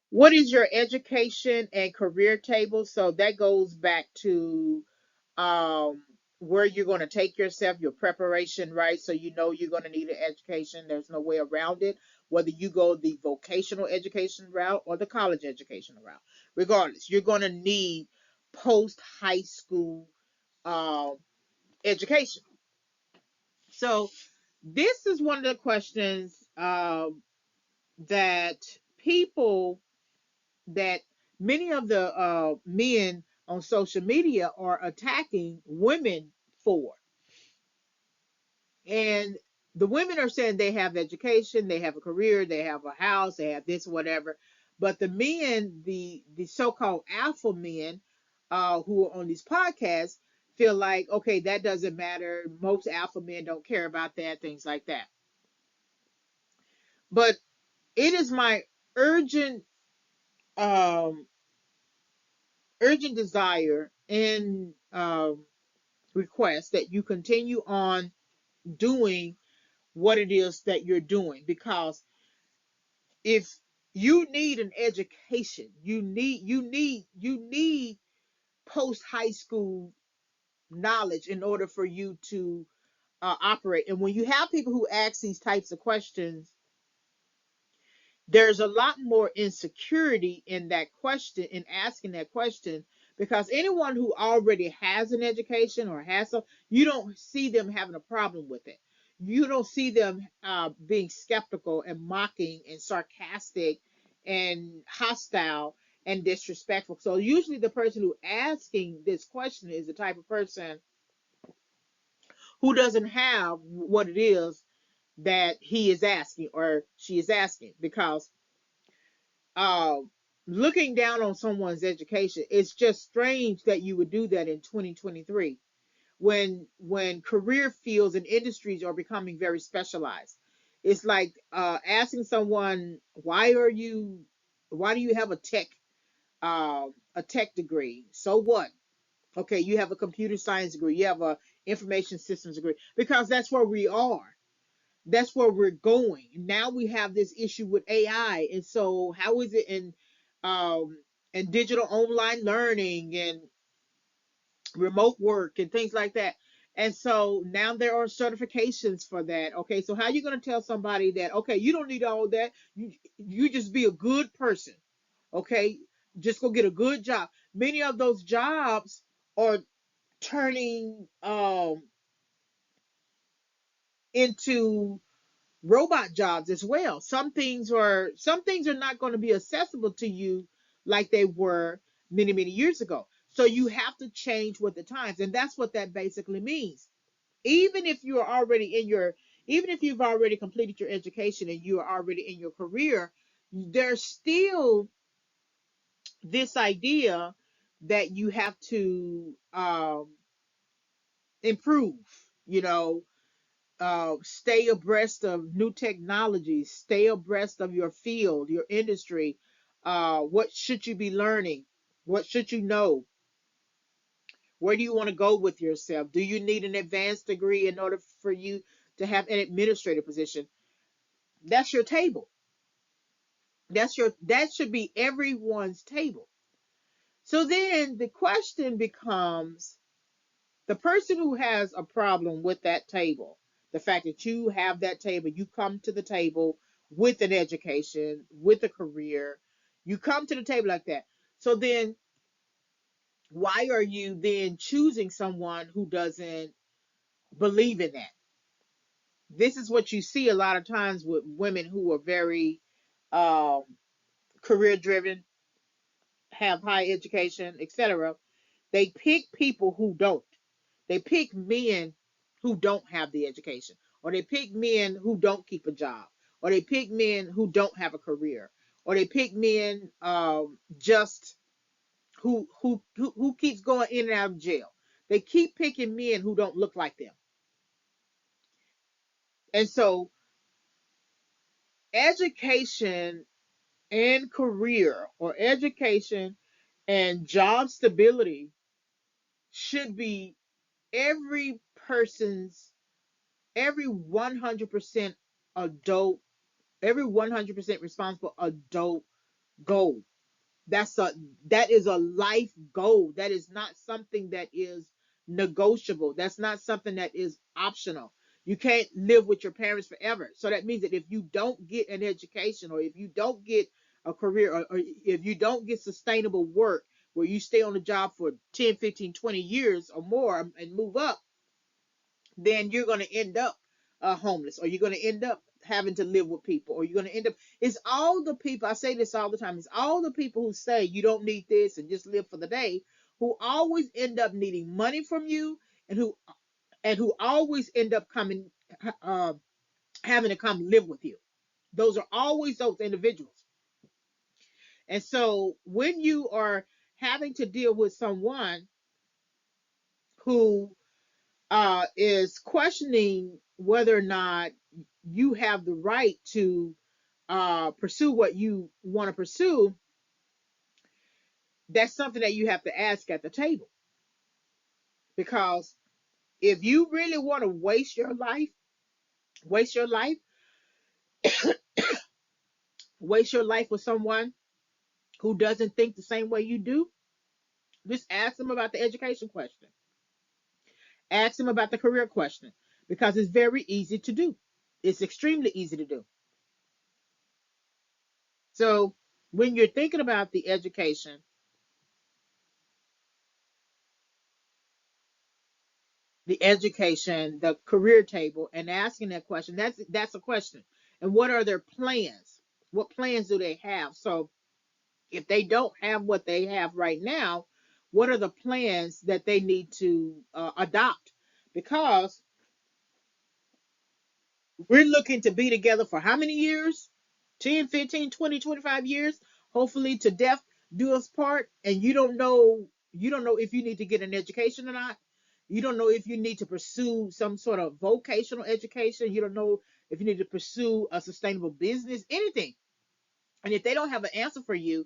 What is your education and career table? So that goes back to um, where you're going to take yourself, your preparation, right? So you know you're going to need an education. There's no way around it. Whether you go the vocational education route or the college education route, regardless, you're going to need post high school um, education. So this is one of the questions that people that many of the men on social media are attacking women for. And the women are saying they have education, they have a career, they have a house, they have this, whatever. But the men, the so-called alpha men, who are on these podcasts, feel like, okay, that doesn't matter. Most alpha men don't care about that, things like that. But it is my urgent, um, urgent desire and request that you continue on doing what it is that you're doing, because if you need an education, you need post high school knowledge in order for you to operate. And when you have people who ask these types of questions, there's a lot more insecurity in that question, in asking that question, because anyone who already has an education or has some, you don't see them having a problem with it. You don't see them being skeptical and mocking and sarcastic and hostile and disrespectful. So usually the person who asking this question is the type of person who doesn't have what it is that he is asking or she is asking, because uh, looking down on someone's education, it's just strange that you would do that in 2023 when career fields and industries are becoming very specialized. It's like asking someone, why do you have a tech degree? So what? Okay, you have a computer science degree, you have a information systems degree, because that's where we are, that's where we're going. Now we have this issue with AI, and so how is it in digital online learning and remote work and things like that? And so now there are certifications for that. Okay, so how are you going to tell somebody that, okay, you don't need all that, you just be a good person, okay, just go get a good job. Many of those jobs are turning into robot jobs as well. Some things are not going to be accessible to you like they were many years ago. So you have to change with the times, and that's what that basically means. Even if you're already in your Even if you've already completed your education and you are already in your career, there's still this idea that you have to improve, you know, stay abreast of new technologies, stay abreast of your field, your industry. What should you be learning? What should you know? Where do you want to go with yourself? Do you need an advanced degree in order for you to have an administrative position? That's your table. That should be everyone's table. So then the question becomes, the person who has a problem with that table, the fact that you have that table, you come to the table with an education, with a career, you come to the table like that. So then, why are you then choosing someone who doesn't believe in that? This is what you see a lot of times with women who are very um, career driven, have high education, etc. They pick people who don't. They pick men who don't have the education, or they pick men who don't keep a job, or they pick men who don't have a career, or they pick men just who keeps going in and out of jail. They keep picking men who don't look like them, and so education and career, or education and job stability, should be every person's, every 100% adult, every 100% responsible adult goal. That's a that is a life goal. That is not something that is negotiable. That's not something that is optional. You can't live with your parents forever. So that means that if you don't get an education, or if you don't get a career, or if you don't get sustainable work where you stay on the job for 10, 15, 20 years or more and move up, then you're going to end up homeless, or you're going to end up having to live with people, or you're going to end up. It's all the people. I say this all the time. It's all the people who say you don't need this and just live for the day, who always end up needing money from you, and who always end up coming, uh, having to come live with you. Those are always those individuals. And so when you are having to deal with someone who is questioning whether or not you have the right to pursue what you want to pursue, that's something that you have to ask at the table. Because if you really want to waste your life, waste your life with someone who doesn't think the same way you do, just ask them about the education question. Ask them about the career question, because it's very easy to do. It's extremely easy to do. So when you're thinking about the career table, and asking that question, that's a question. And what are their plans? What plans do they have? So if they don't have what they have right now, what are the plans that they need to adopt? Because we're looking to be together for how many years? 10, 15, 20, 25 years, hopefully to death do us part. And you don't know if you need to get an education or not. You don't know if you need to pursue some sort of vocational education. You don't know if you need to pursue a sustainable business, anything. And if they don't have an answer for you,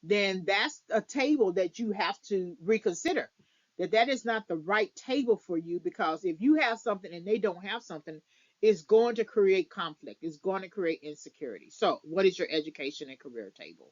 then that's a table that you have to reconsider. That is not the right table for you, because if you have something and they don't have something, it's going to create conflict. It's going to create insecurity. So, what is your education and career table?